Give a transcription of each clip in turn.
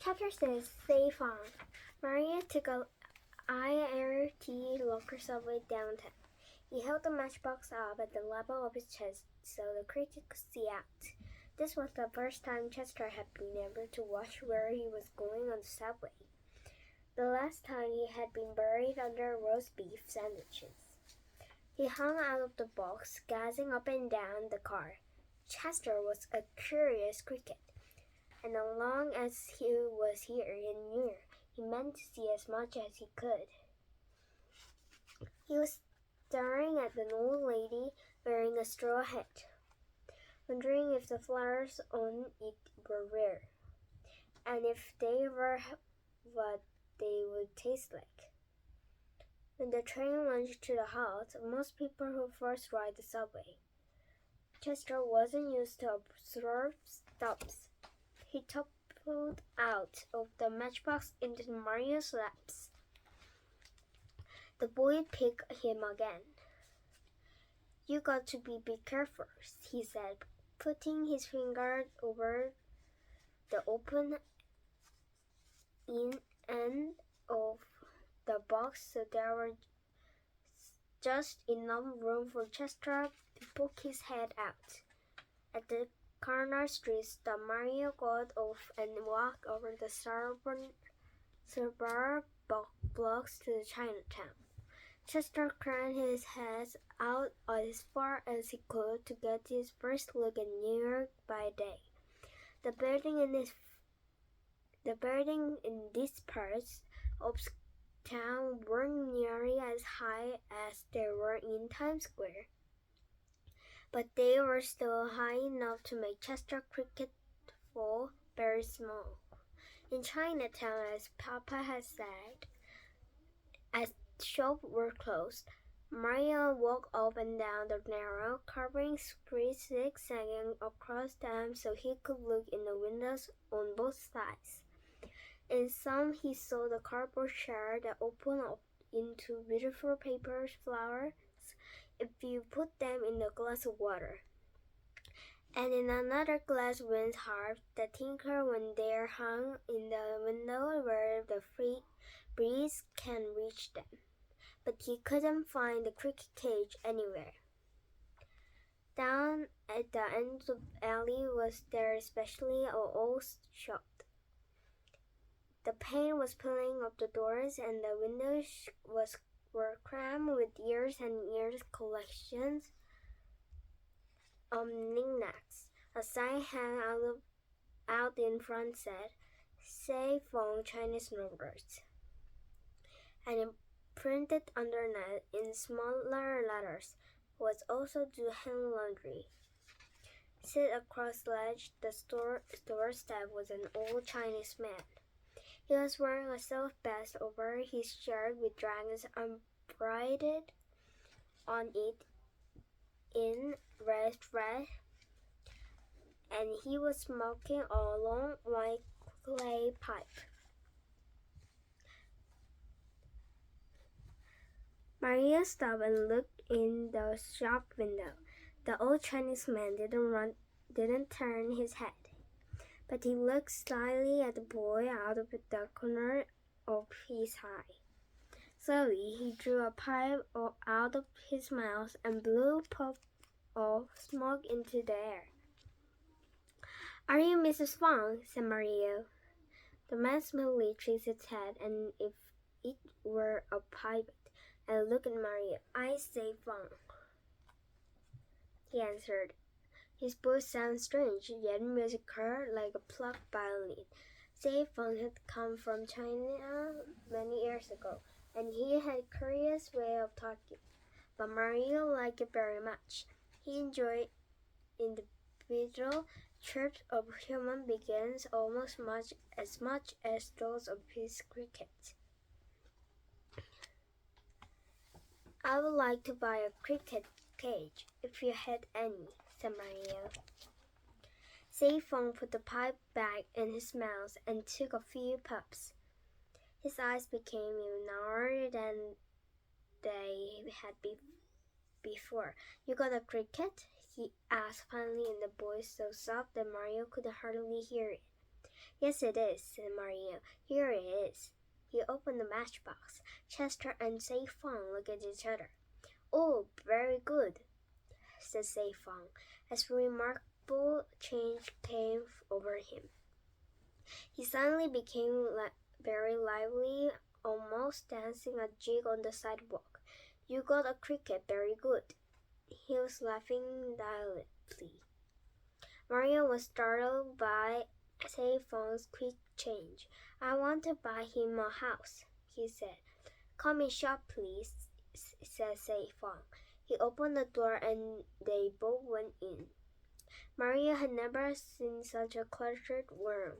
Chapter 6 Safe On. Mario took a IRT locker subway downtown. He held the matchbox up at the level of his chest so the cricket could see out. This was the first time Chester had been able to watch where he was going on the subway. The last time he had been buried under roast beef sandwiches. He hung out of the box, gazing up and down the car. Chester was a curious cricket, and as long as he was here and near, he meant to see as much as he could. He was staring at an old lady wearing a straw hat, wondering if the flowers on it were rare, and if they were what they would taste like. When the train lunged to the halt, most people who first ride the subway. Chester wasn't used to absurd stops. He toppled out of the matchbox into Mario's laps. The boy picked him again. "You got to be careful," he said, putting his finger over the open end of the box so there was just enough room for Chester to poke his head out. At the corner street stop, Mario got off and walked over the suburb blocks to Chinatown. Chester craned his head out as far as he could to get his first look at New York by day. The building in these parts of town weren't nearly as high as they were in Times Square, but they were still high enough to make Chester Cricket feel very small. In Chinatown, as Papa had said, as shops were closed, Mario walked up and down the narrow, curving streets, zigzagging across them so he could look in the windows on both sides. In some, he saw the cardboard chair that opened up into beautiful paper flowers if you put them in a glass of water, and in another glass wind harp that tinkled when they're hung in the window where the free breeze can reach them. But he couldn't find the cricket cage anywhere. Down at the end of the alley was there especially an old shop. The paint was peeling up the doors, and the windows were crammed with years and years collections of knickknacks. A sign hung out in front said, "Safe from Chinese novels," and printed underneath in smaller letters was also "Do hand laundry." Sit across the ledge the store step was an old Chinese man. He was wearing a silk vest over his shirt with dragons embroidered on it in red thread, and he was smoking a long white clay pipe. Maria stopped and looked in the shop window. The old Chinese man didn't turn his head, but he looked slyly at the boy out of the corner of his eye. Slowly, he drew a pipe out of his mouth and blew a puff of smoke into the air. "Are you Mrs. Fong?" said Mario. The man smoothly shook his head as if it were a pipette, and looked at Mario. "I say Fong," he answered. His voice sounded strange, yet musical, like a plucked violin. Say Fong had come from China many years ago, and he had a curious way of talking, but Mario liked it very much. He enjoyed individual chirps of human beings almost as much as those of his cricket. "I would like to buy a cricket cage, if you had any," said Mario. Say Fong put the pipe back in his mouth and took a few puffs. His eyes became even narrower than they had before. "You got a cricket?" he asked finally in a voice so soft that Mario could hardly hear it. Yes, it is, said Mario. Here it is. He opened the matchbox. Chester and Sei Fang looked at each other. Oh, very good, said Sei Fang, as a remarkable change came over him. He suddenly became very lively, almost dancing a jig on the sidewalk. You got a cricket, very good. He was laughing delightedly. Mario was startled by Sei Fang's quick change. I want to buy him a house, he said. Call me shop, please, said Sei Fang. He opened the door and they both went in. Mario had never seen such a cluttered room.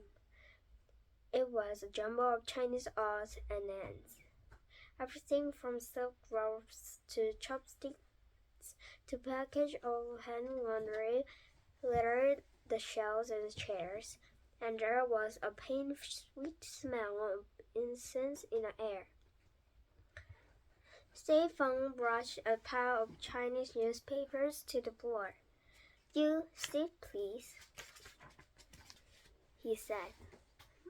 It was a jumble of Chinese odds and ends. Everything from silk gloves to chopsticks to package of hand laundry littered the shelves and chairs, and there was a sweet smell of incense in the air. Sei Fang brushed a pile of Chinese newspapers to the floor. You sit, please, he said,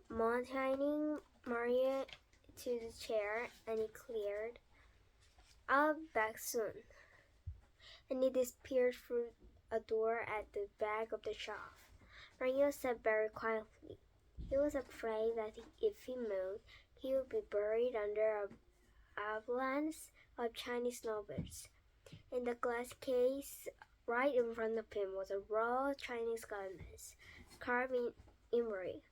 motioning Maria to the chair, and he cleared. I'll be back soon. And he disappeared through a door at the back of the shop. Mario sat very quietly. He was afraid that if he moved, he would be buried under an avalanche of Chinese novels. In the glass case right in front of him was a row of Chinese garments, carved in ivory.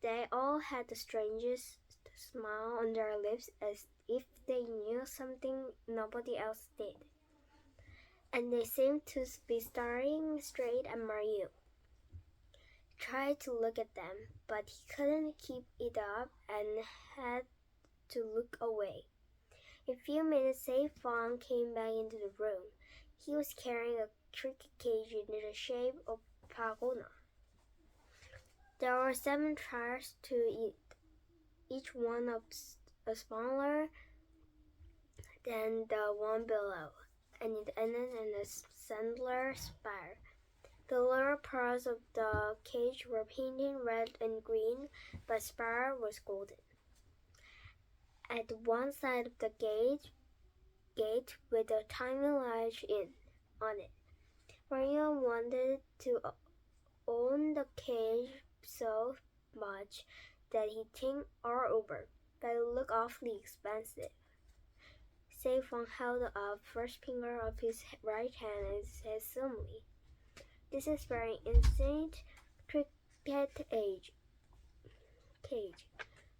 They all had the strangest smile on their lips, as if they knew something nobody else did. And they seemed to be staring straight at Mario. He tried to look at them, but he couldn't keep it up and had to look away. In a few minutes, Sei Fang came back into the room. He was carrying a cricket cage in the shape of a pagoda. There were 7 chairs to eat, each one smaller than the one below, and it ended in a sandler spire. The lower parts of the cage were painted red and green, but spire was golden. At one side of the gate with a tiny large inn on it. Mario wanted to own the cage so much that he think all over, but it looked awfully expensive. Sei Fang held up first finger of his right hand and said solemnly, This is very ancient cricket cage.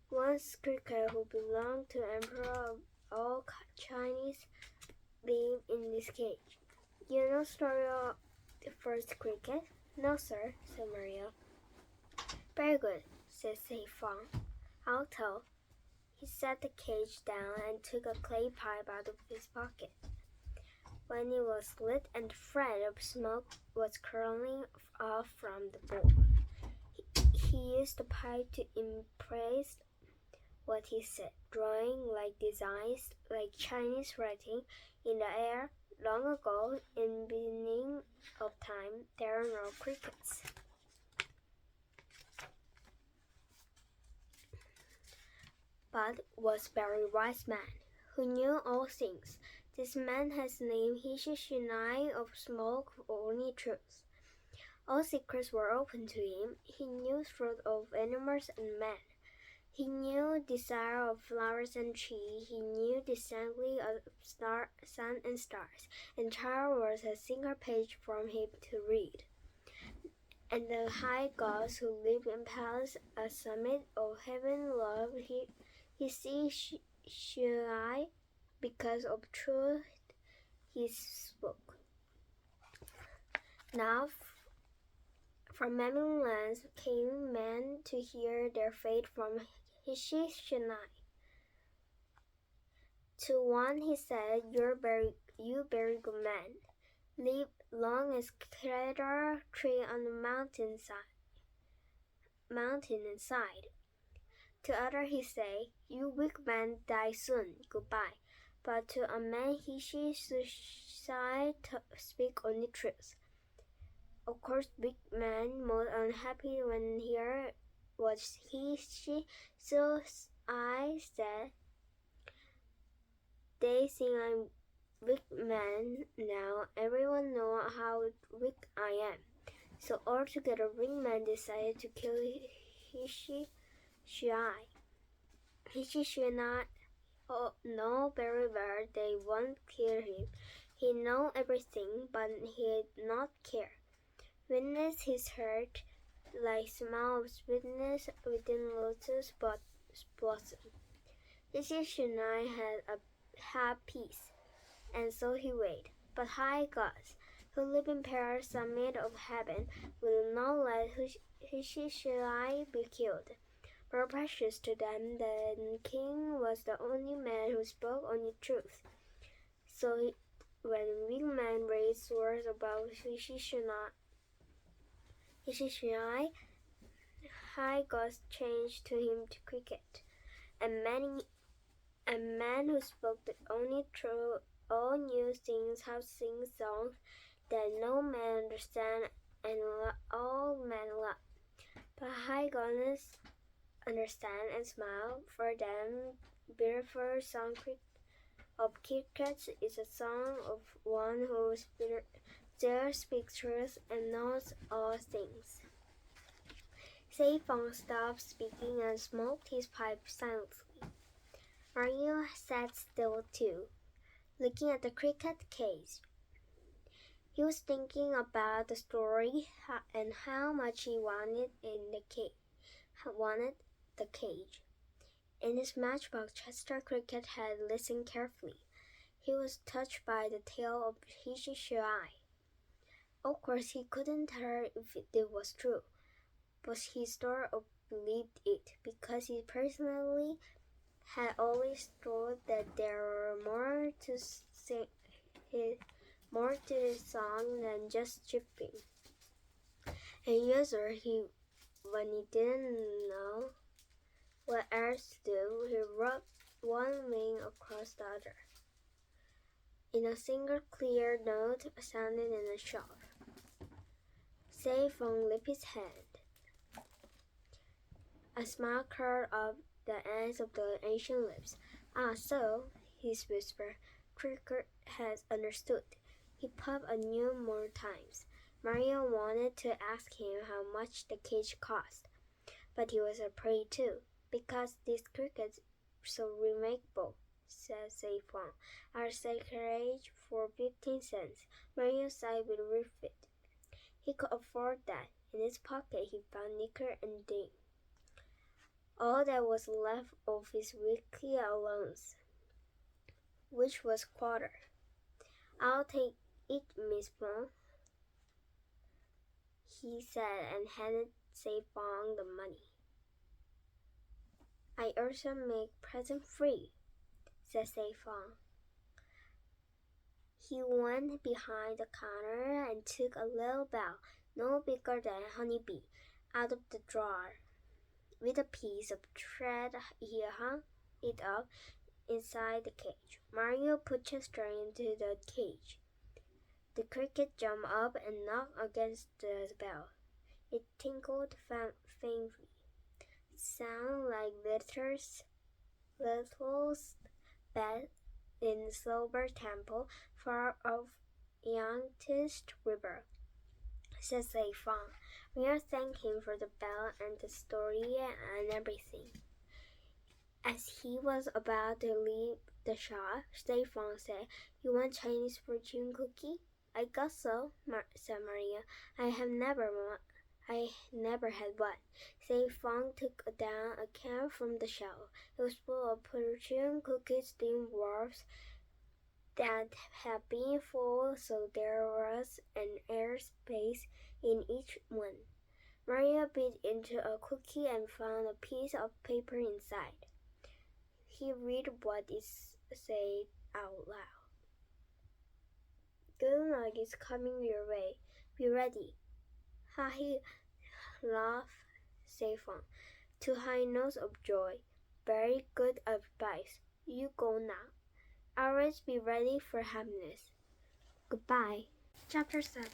Once cricket who belonged to Emperor of all Chinese lived in this cage. You know the story of the first cricket? No, sir, said Mario. Very good, said Sei Fang. I'll tell. He set the cage down and took a clay pipe out of his pocket. When it was lit and a thread of smoke was curling off from the bowl, he used the pipe to impress what he said, drawing like designs like Chinese writing in the air. Long ago, in the beginning of time, there were no crickets. But was a very wise man, who knew all things. This man has named Hishi Shinai of smoke only truth. All secrets were open to him. He knew truth of animals and men. He knew desire of flowers and trees. He knew distinctly of sun and stars. And Chara was a single page from him to read. And the high gods who live in palace at summit of heaven loved his Shinai because of truth he spoke. Now from many lands came men to hear their fate from Hishi Shinai. To one he said, You very good man. Live long as cedar tree on the mountain inside. To other he said, You weak man, die soon, goodbye. But to a man Hishi Shinai speak only truth. Of course, big man most unhappy when hear was he, she? So I said, they think I'm weak man now. Everyone know how weak I am. So altogether, Wingman decided to kill Hishi Shuai. Hishi Shuai know very well they won't kill him. He know everything, but he not care. Witness his heart, like smell of sweetness within lotus blossom. Hishi Shuai had peace, and so he waited. But high gods, who live in Paris summit of heaven, will not let Hishi Shuai be killed. More precious to them than king was the only man who spoke only truth. So when Wingman raised words about Hishi Shuai, high gods changed to him to cricket, and a man who spoke the only truth. All new things how to sing songs that no man understand and all men love. But high goddess understand and smile. For them, beautiful song of cricket is a song of one who still speaks truth and knows all things. Sei Fang stopped speaking and smoked his pipe silently. Mario sat still too, looking at the cricket cage. He was thinking about the story and how much he wanted the cage. In his matchbox, Chester Cricket had listened carefully. He was touched by the tale of Hishi Shuai. Of course, he couldn't tell if it was true, but he sort of believed it because he personally had always thought that there were more to the song than just chipping. And usually, when he didn't know what else to do, he rubbed one wing across the other. In a single clear note sounded in the shop. Sei Fang lifted his hand. A smile curled up the ends of the ancient lips. Ah, so, he whispered. Cricket has understood. He puffed anew more times. Mario wanted to ask him how much the cage cost, but he was afraid too, because this cricket so remarkable, said Sei Fang. I'll sell cage for 15 cents. Mario sighed with relief. He could afford that. In his pocket he found nickel and dime, all that was left of his weekly allowance, which was quarter. I'll take it, Miss Blanc, he said, and handed Sei Fang the money. I also make present free, said Sei Fang. He went behind the counter and took a little bell, no bigger than a honeybee, out of the drawer. With a piece of thread he hung it up inside the cage. Mario put Chester into the cage. The cricket jumped up and knocked against the bell. It tinkled faintly. It sounded like little bells in Silver Temple, far off Yangtze River, said Sei Fang. Mario thanked him for the bell and the story and everything. As he was about to leave the shop, Sei Fang said, You want Chinese fortune cookie? I guess so, said Maria. I never had one. Sei Fang took down a can from the shelf. It was full of fortune cookies, steamed dwarfs that had been full, so there was an air space in each one. Maria bit into a cookie and found a piece of paper inside. He read what it said out loud. Good luck is coming your way. Be ready. Ha he laughed Sei Fang, to high notes of joy. Very good advice. You go now. Always be ready for happiness. Goodbye. Chapter 7.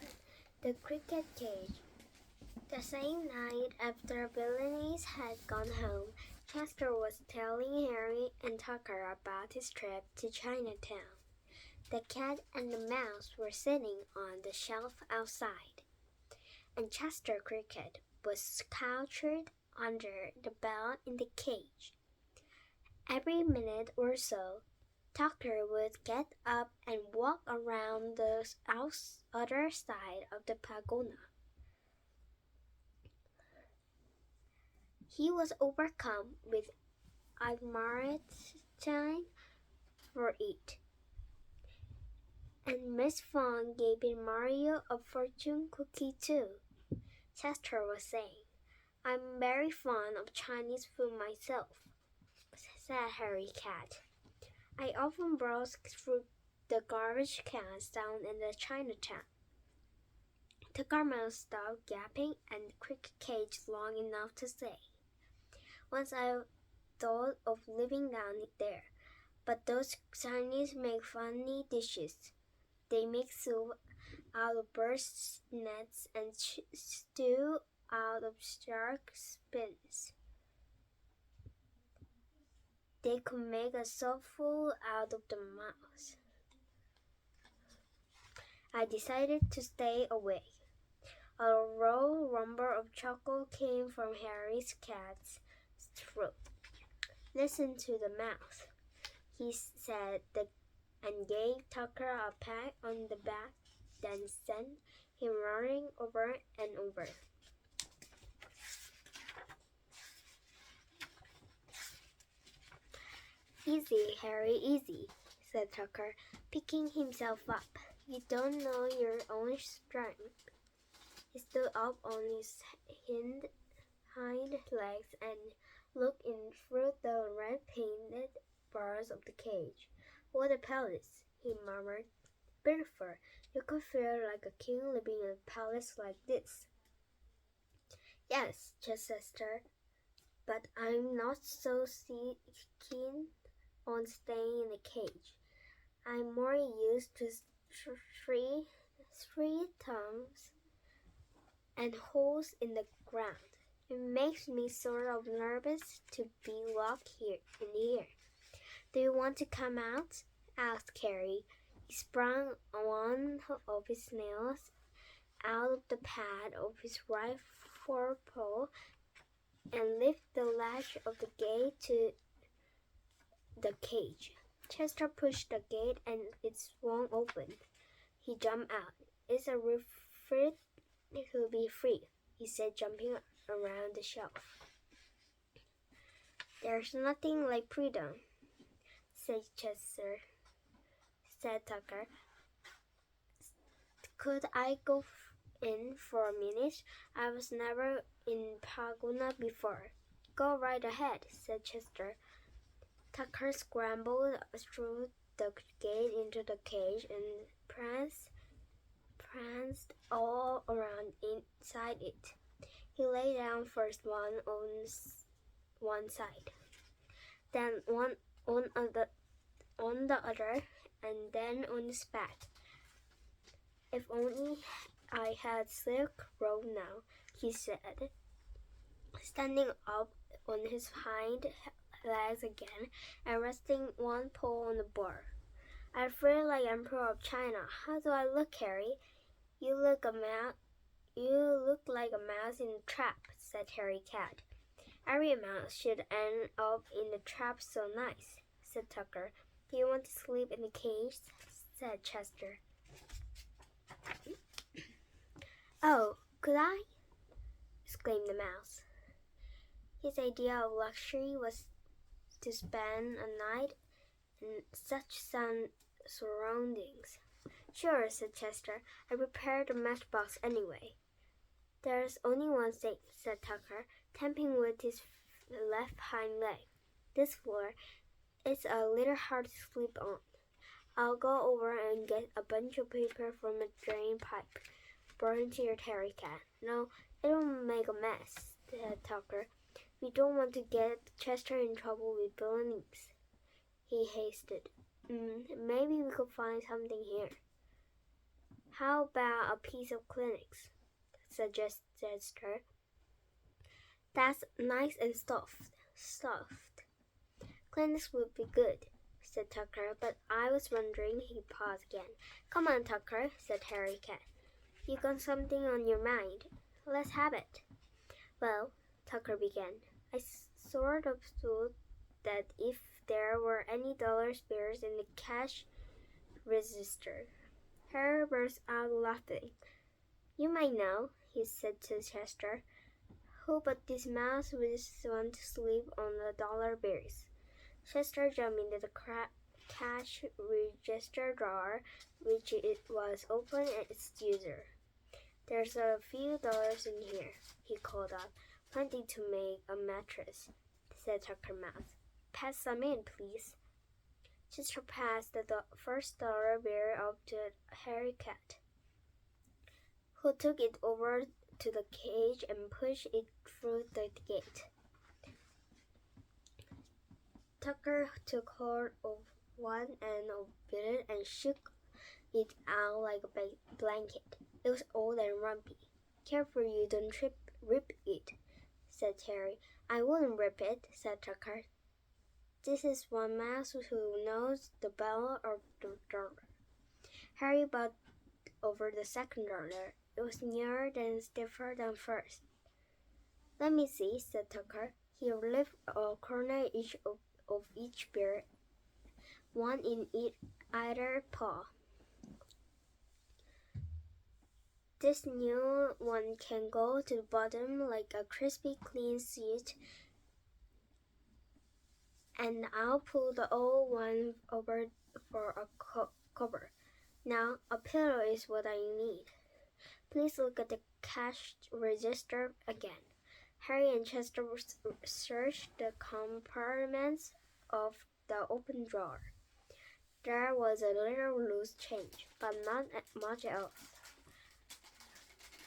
The Cricket Cage. The same night after Berenice had gone home, Chester was telling Harry and Tucker about his trip to Chinatown. The cat and the mouse were sitting on the shelf outside, and Chester Cricket was couched under the bell in the cage. Every minute or so, Tucker would get up and walk around the other side of the pagoda. He was overcome with admiration for it, and Miss Fawn gave Mario a fortune cookie too. Chester was saying, "I'm very fond of Chinese food myself," said Harry Cat. "I often browse through the garbage cans down in the Chinatown." Tucker Mouse stopped gapping and the cricket cage long enough to say, "Once I thought of living down there, but those Chinese make funny dishes. They make soup out of birds' nets and stew out of shark fins. They could make a soupful out of the mouse." I decided to stay away. A low rumble of chuckle came from Harry's cat's throat. "Listen to the mouse," he said, and gave Tucker a pat on the back, then sent him running over and over. "Easy, Harry, easy," said Tucker, picking himself up. "You don't know your own strength." He stood up on his hind legs and looked in through the red-painted bars of the cage. "What a palace," he murmured. "Beautiful. You could feel like a king living in a palace like this." "Yes," Chester, "but I'm not so keen on staying in a cage. I'm more used to three thumbs and holes in the ground. It makes me sort of nervous to be locked in here. Do you want to come out?" asked Harry. He sprung one of his nails out of the pad of his right forepaw and lifted the latch of the gate to the cage. Chester pushed the gate and it swung open. He jumped out. "It's a refit to be free," he said, jumping around the shelf. "There's nothing like freedom," said Tucker. "Could I go in for a minute? I was never in Pagoda before." "Go right ahead," said Chester. Tucker scrambled through the gate into the cage and pranced all around inside it. He lay down first on one side, then one on the other, and then on his back. "If only I had silk robe now," he said, standing up on his hind legs again and resting one paw on the bar. "I feel like Emperor of China. How do I look, Harry?" You look like a mouse in a trap," said Harry Cat. "Every mouse should end up in a trap so nice," said Tucker. "Do you want to sleep in the cage?" said Chester. "Oh, could I?" exclaimed the mouse. His idea of luxury was to spend a night in such surroundings. "Sure," said Chester. "I prepared the matchbox anyway." "There's only one safe," said Tucker, tapping with his left hind leg. "This floor is a little hard to sleep on. I'll go over and get a bunch of paper from a drain pipe," volunteered Harry Cat. "No, it'll make a mess," said Tucker. "We don't want to get Chester in trouble with Berenice." He hasted. Maybe we could find something here." "How about a piece of Kleenex?" suggested Chester. That's nice and soft. Clinics would be good, said Tucker, but I was wondering. He paused again. Come on, Tucker, said Harry Cat. You got something on your mind. Let's have it. Well, Tucker began, I sort of thought that if there were any dollar bills in the cash register. Harry burst out laughing. You might know, he said to Chester. Who but this mouse would want to sleep on the dollar bills? Chester jumped into the cash register drawer, which it was open at its user. There's a few dollars in here, he called out. Plenty to make a mattress, said Tucker Mouse. Pass some in, please. Chester passed the first dollar bill up to Harry Cat, who took it over to the cage and pushed it through the gate. Tucker took hold of one end of it and shook it out like a blanket. It was old and rumpy. Careful you don't rip it, said Harry. I wouldn't rip it, said Tucker. This is one mouse who knows the bell of the door. Harry bowed over the second dollar. It was nearer and stiffer than first. Let me see, said Tucker. He lifted a corner of each bill, one in either paw. This new one can go to the bottom like a crispy clean sheet, and I'll pull the old one over for a cover. Now, a pillow is what I need. Please look at the cash register again. Harry and Chester searched the compartments of the open drawer. There was a little loose change, but not much else.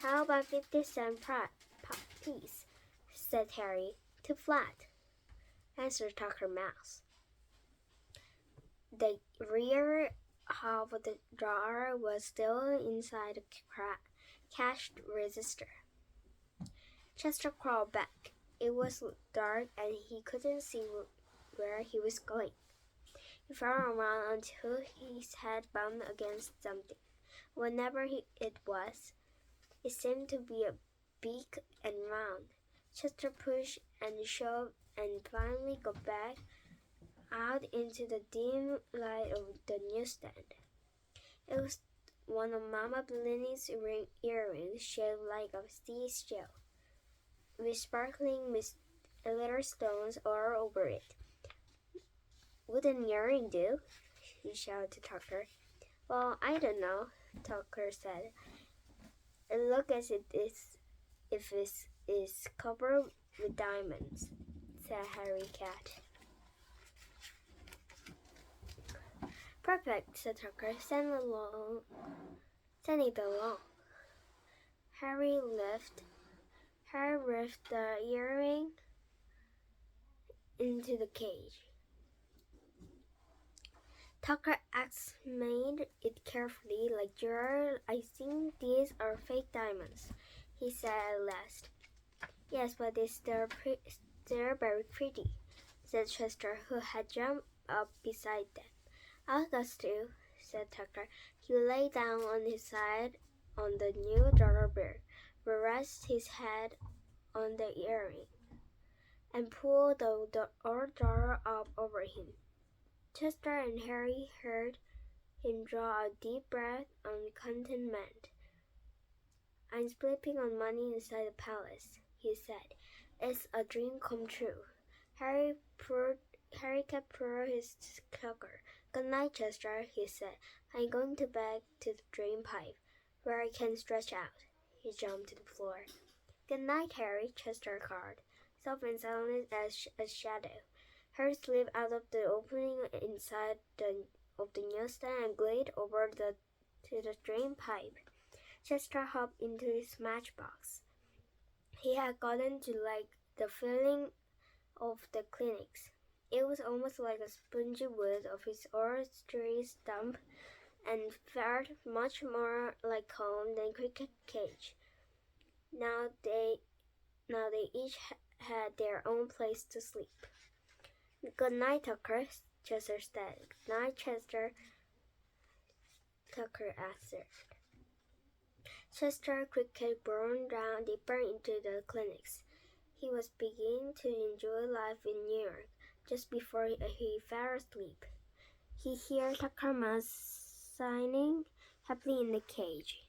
How about 50-cent piece, said Harry. Too flat, answered Tucker Mouse. The rear half of the drawer was still inside the cash register. Chester crawled back. It was dark and he couldn't see where he was going. He fell around until his head bumped against something. Whenever it was, it seemed to be big and round. Chester pushed and shoved and finally got back out into the dim light of the newsstand. It was one of Mama Blenny's earrings shaped like a seashell, with sparkling little stones all over it. Would an earring do? He shouted to Tucker. Well, I don't know, Tucker said. It looks as if it is covered with diamonds, said Harry Cat. Perfect, said Tucker. Send it along. Harry lifted the earring into the cage. Tucker examined it carefully, like Gerard. I think these are fake diamonds, he said at last. Yes, but they're very pretty, said Chester, who had jumped up beside them. I'll got to, said Tucker. He lay down on his side on the new dollar bill, rested his head on the earring, and pulled the old dollar up over him. Chester and Harry heard him draw a deep breath of contentment. I'm sleeping on money inside the palace, he said. It's a dream come true. Harry kept purring his clucker. Good night, Chester, he said. I'm going to back to the drain pipe, where I can stretch out. He jumped to the floor. Good night, Harry, Chester called, soft and silent as a shadow. Harry slipped out of the opening inside of the newsstand and glided over to the drain pipe. Chester hopped into his matchbox. He had gotten to like the feeling of the clinics. It was almost like a spongy wood of his old tree stump and felt much more like home than Cricket Cage. Now they each had their own place to sleep. "Good night, Tucker," Chester said. "Good night, Chester," Tucker answered. Chester Cricket burrowed down deeper into the clinics. He was beginning to enjoy life in New York just before he fell asleep. He heard Tucker Mouse signing happily in the cage.